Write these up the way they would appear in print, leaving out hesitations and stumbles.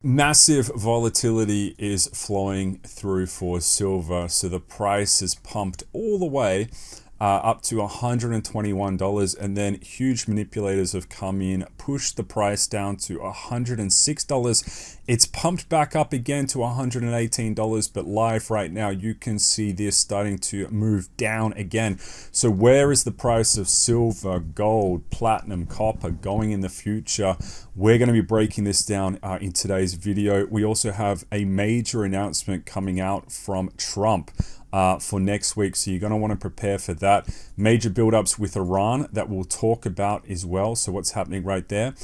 Massive volatility is flowing through for silver. So the price is pumped all the way up to $121, and then huge manipulators have come in, pushed the price down to $106. It's pumped back up again to $118, but live right now you can see this starting to move down again. So where is the price of silver, gold, platinum, copper going in the future? We're going to be breaking this down in today's video. We also have a major announcement coming out from Trump for next week, so you're going to want to prepare for that. Major buildups with Iran that we'll talk about as well, so what's happening right there.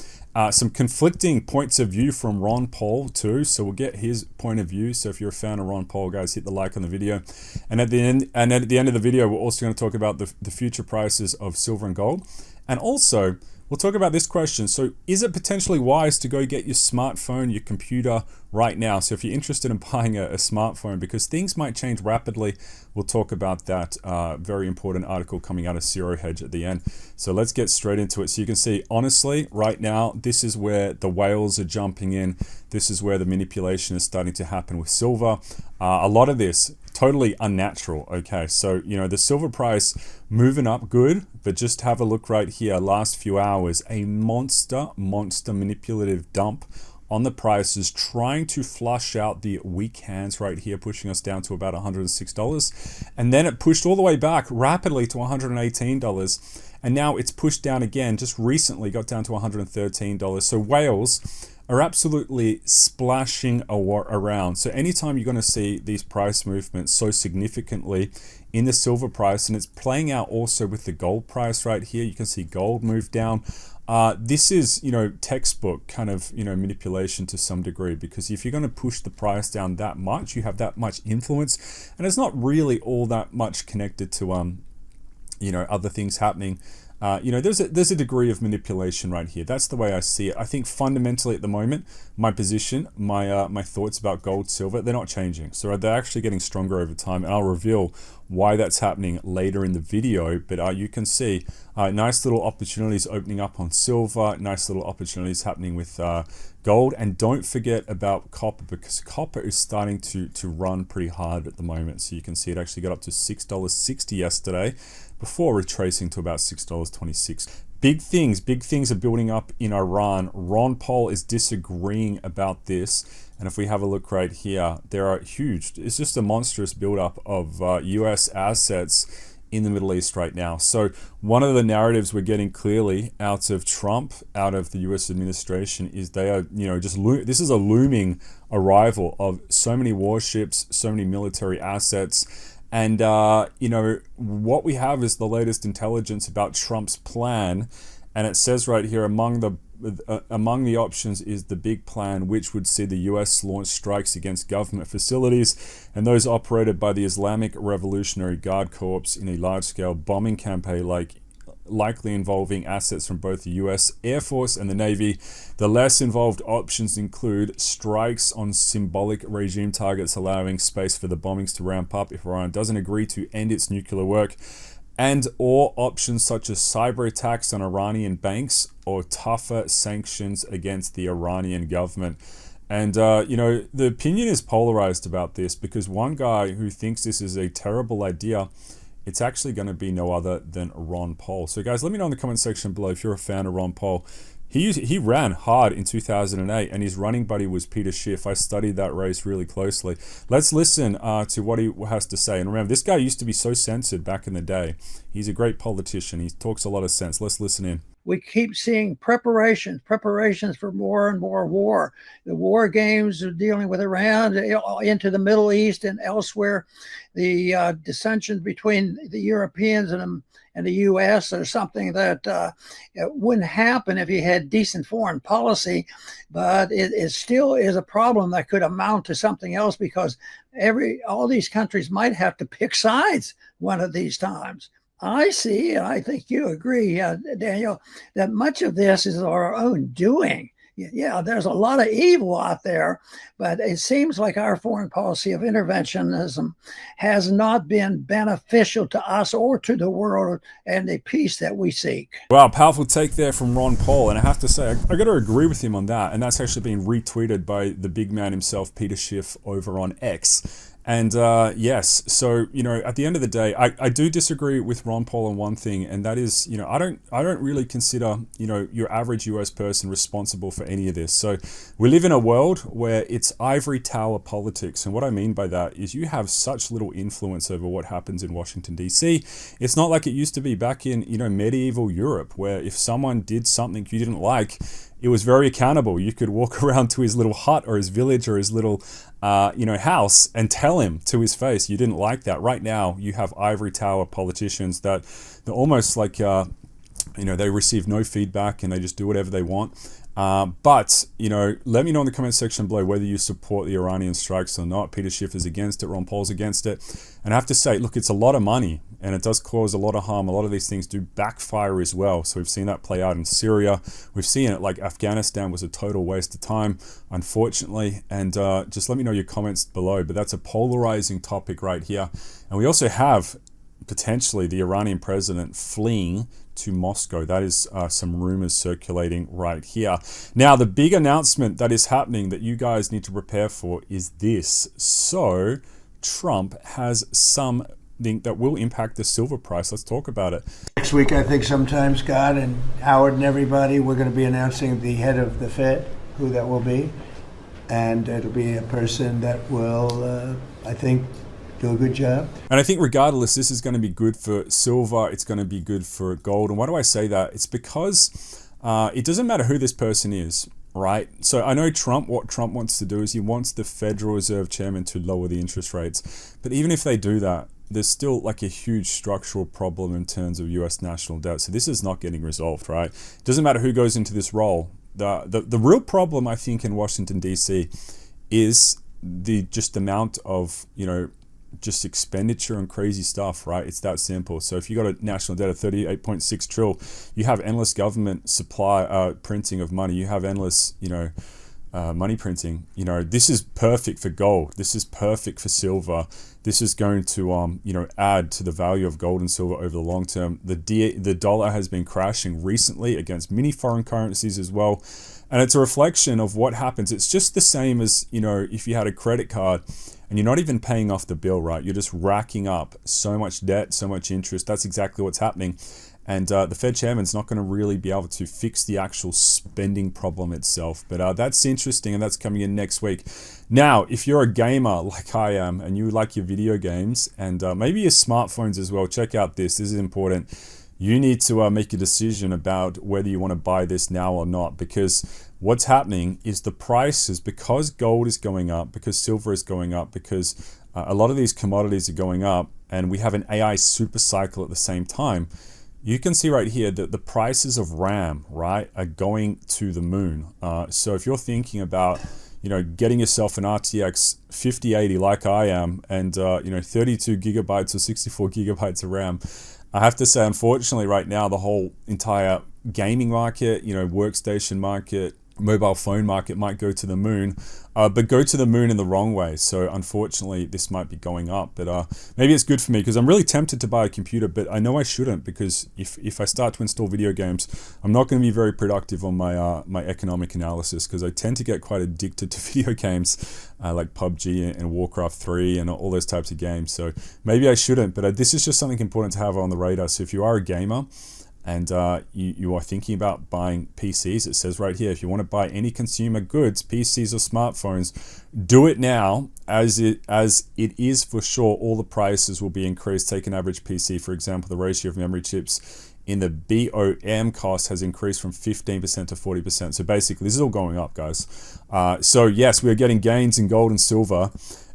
Some conflicting points of view from Ron Paul too, so we'll get his point of view. So if you're a fan of Ron Paul, guys, hit the like on the video. And at the end of the video, we're also going to talk about the future prices of silver and gold. And also, we'll talk about this question. So is it potentially wise to go get your smartphone, your computer right now? So if you're interested in buying a smartphone, because things might change rapidly, we'll talk about that very important article coming out of Zero Hedge at the end. So let's get straight into it. So you can see, honestly, right now, this is where the whales are jumping in. This is where the manipulation is starting to happen with silver. A lot of this totally unnatural. Okay, so the silver price moving up good, but just have a look right here. Last few hours, a monster manipulative dump on the prices, trying to flush out the weak hands right here, pushing us down to about $106. And then it pushed all the way back rapidly to $118. And now it's pushed down again, just recently got down to $113. So whales are absolutely splashing around. So anytime you're going to see these price movements so significantly in the silver price, and it's playing out also with the gold price right here, you can see gold move down. This is, textbook kind of, manipulation to some degree, because if you're going to push the price down that much, you have that much influence, and it's not really all that much connected to, other things happening. There's a degree of manipulation right here. That's the way I see it. I think fundamentally at the moment, my position, my thoughts about gold, silver, they're not changing. So they're actually getting stronger over time, and I'll reveal why that's happening later in the video. But you can see nice little opportunities opening up on silver, nice little opportunities happening with gold, and don't forget about copper, because copper is starting to run pretty hard at the moment. So you can see it actually got up to $6.60 yesterday, before retracing to about $6.26. Big things are building up in Iran. Ron Paul is disagreeing about this. And if we have a look right here, there are huge, it's just a monstrous buildup of US assets in the Middle East right now. So one of the narratives we're getting clearly out of Trump, out of the US administration, is they are, this is a looming arrival of so many warships, so many military assets. And, what we have is the latest intelligence about Trump's plan. And it says right here, among the options is the big plan, which would see the US launch strikes against government facilities and those operated by the Islamic Revolutionary Guard Corps in a large-scale bombing campaign likely involving assets from both the US Air Force and the Navy. The less involved options include strikes on symbolic regime targets, allowing space for the bombings to ramp up if Iran doesn't agree to end its nuclear work, and or options such as cyber attacks on Iranian banks or tougher sanctions against the Iranian government. And, the opinion is polarized about this, because one guy who thinks this is a terrible idea, it's actually going to be no other than Ron Paul. So guys, let me know in the comment section below if you're a fan of Ron Paul. He ran hard in 2008, and his running buddy was Peter Schiff. I studied that race really closely. Let's listen to what he has to say. And remember, this guy used to be so censored back in the day. He's a great politician. He talks a lot of sense. Let's listen in. We keep seeing preparations for more and more war. The war games are dealing with Iran into the Middle East and elsewhere. The dissensions between the Europeans and the U.S. are something that wouldn't happen if you had decent foreign policy, but it still is a problem that could amount to something else, because all these countries might have to pick sides one of these times. I see, and I think you agree, Daniel, that much of this is our own doing. Yeah, there's a lot of evil out there, but it seems like our foreign policy of interventionism has not been beneficial to us or to the world and the peace that we seek. Wow, powerful take there from Ron Paul. And I have to say, I got to agree with him on that. And that's actually been retweeted by the big man himself, Peter Schiff, over on X. And yes, so at the end of the day, I do disagree with Ron Paul on one thing, and that is, I don't really consider your average US person responsible for any of this. So we live in a world where it's ivory tower politics, and what I mean by that is you have such little influence over what happens in Washington D.C. It's not like it used to be back in medieval Europe, where if someone did something you didn't like, it was very accountable. You could walk around to his little hut or his village or his little house and tell him to his face you didn't like that. Right now, you have ivory tower politicians that they're almost like they receive no feedback and they just do whatever they want. But let me know in the comment section below whether you support the Iranian strikes or not. Peter Schiff is against it. Ron Paul's against it. And I have to say, look, it's a lot of money and it does cause a lot of harm. A lot of these things do backfire as well. So we've seen that play out in Syria. We've seen it like Afghanistan was a total waste of time, unfortunately. And just let me know your comments below. But that's a polarizing topic right here. And we also have potentially the Iranian president fleeing to Moscow. That is some rumors circulating right here. Now, the big announcement that is happening that you guys need to prepare for is this. So Trump has something that will impact the silver price. Let's talk about it. Next week, I think sometime, Scott and Howard and everybody, we're going to be announcing the head of the Fed, who that will be. And it'll be a person that will, I think, do a good job. And I think regardless, this is going to be good for silver. It's going to be good for gold. And why do I say that? It's because it doesn't matter who this person is, right? So I know what Trump wants to do is he wants the Federal Reserve Chairman to lower the interest rates. But even if they do that, there's still like a huge structural problem in terms of US national debt. So this is not getting resolved, right? It doesn't matter who goes into this role. The real problem, I think, in Washington, D.C. is the just amount of, just expenditure and crazy stuff, right? It's that simple. So if you got a national debt of 38.6 trillion, you have endless government supply printing of money. You have endless, money printing. This is perfect for gold. This is perfect for silver. This is going to, add to the value of gold and silver over the long term. The dollar has been crashing recently against many foreign currencies as well. And it's a reflection of what happens. It's just the same as, if you had a credit card and you're not even paying off the bill, right? You're just racking up so much debt, so much interest. That's exactly what's happening. And the Fed chairman's not going to really be able to fix the actual spending problem itself. But that's interesting, and that's coming in next week. Now, if you're a gamer like I am, and you like your video games, and maybe your smartphones as well, check out this. This is important. You need to make a decision about whether you want to buy this now or not, because what's happening is the prices, because gold is going up, because silver is going up, because a lot of these commodities are going up, and we have an AI super cycle at the same time. You can see right here that the prices of RAM, right, are going to the moon. So if you're thinking about, getting yourself an RTX 5080 like I am, and 32 gigabytes or 64 gigabytes of RAM, I have to say, unfortunately, right now, the whole entire gaming market, workstation market, mobile phone market might go to the moon, but go to the moon in the wrong way. So unfortunately, this might be going up, but maybe it's good for me because I'm really tempted to buy a computer, but I know I shouldn't, because if I start to install video games, I'm not going to be very productive on my my economic analysis, because I tend to get quite addicted to video games like PUBG and Warcraft 3 and all those types of games. So maybe I shouldn't, but this is just something important to have on the radar. So if you are a gamer, and you are thinking about buying PCs, it says right here, if you want to buy any consumer goods, PCs or smartphones, do it now, as it is for sure all the prices will be increased. Take an average PC, for example, the ratio of memory chips in the BOM cost has increased from 15% to 40%. So basically, this is all going up, guys. So yes, we are getting gains in gold and silver,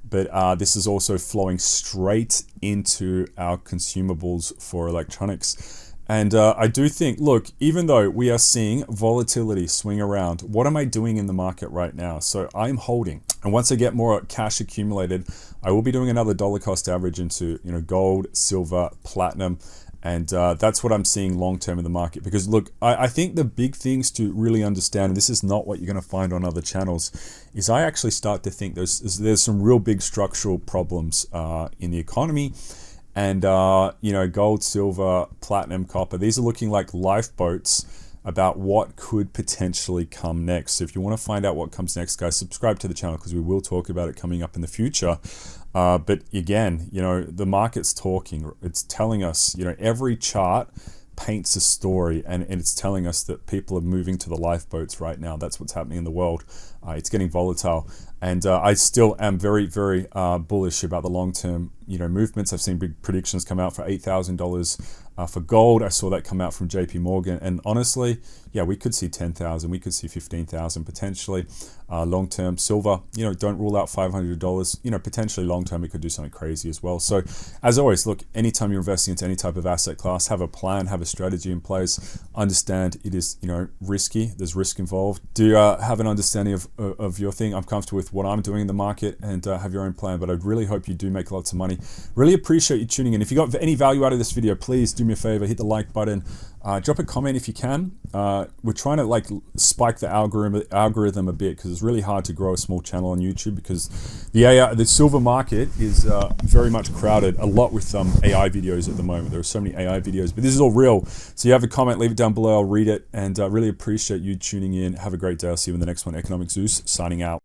but this is also flowing straight into our consumables for electronics. And I do think, look, even though we are seeing volatility swing around, what am I doing in the market right now? So I'm holding. And once I get more cash accumulated, I will be doing another dollar cost average into gold, silver, platinum. And that's what I'm seeing long term in the market. Because look, I think the big things to really understand, and this is not what you're going to find on other channels, is I actually start to think there's some real big structural problems in the economy. And you know, gold, silver, platinum, copper, these are looking like lifeboats about what could potentially come next. So if you want to find out what comes next, guys, subscribe to the channel, because we will talk about it coming up in the future. But again, you know, the market's talking. It's telling us, you know, every chart paints a story, and it's telling us that people are moving to the lifeboats right now. That's what's happening in the world. It's getting volatile. And I still am very, very bullish about the long-term, you know, movements. I've seen big predictions come out for $8,000 for gold. I saw that come out from JP Morgan. And honestly, yeah, we could see 10,000. We could see 15,000 potentially. Long-term silver, you know, don't rule out $500. You know, potentially long-term, we could do something crazy as well. So as always, look, anytime you're investing into any type of asset class, have a plan, have a strategy in place. Understand it is, you know, risky. There's risk involved. Do have an understanding of your thing. I'm comfortable with what I'm doing in the market, and have your own plan. But I really hope you do make lots of money. Really appreciate you tuning in. If you got any value out of this video, please do me a favor, hit the like button. Drop a comment if you can. We're trying to like spike the algorithm a bit, because it's really hard to grow a small channel on YouTube, because the silver market is very much crowded, a lot with AI videos at the moment. There are so many AI videos, but this is all real. So you have a comment, leave it down below. I'll read it, and really appreciate you tuning in. Have a great day. I'll see you in the next one. Economic Zeus signing out.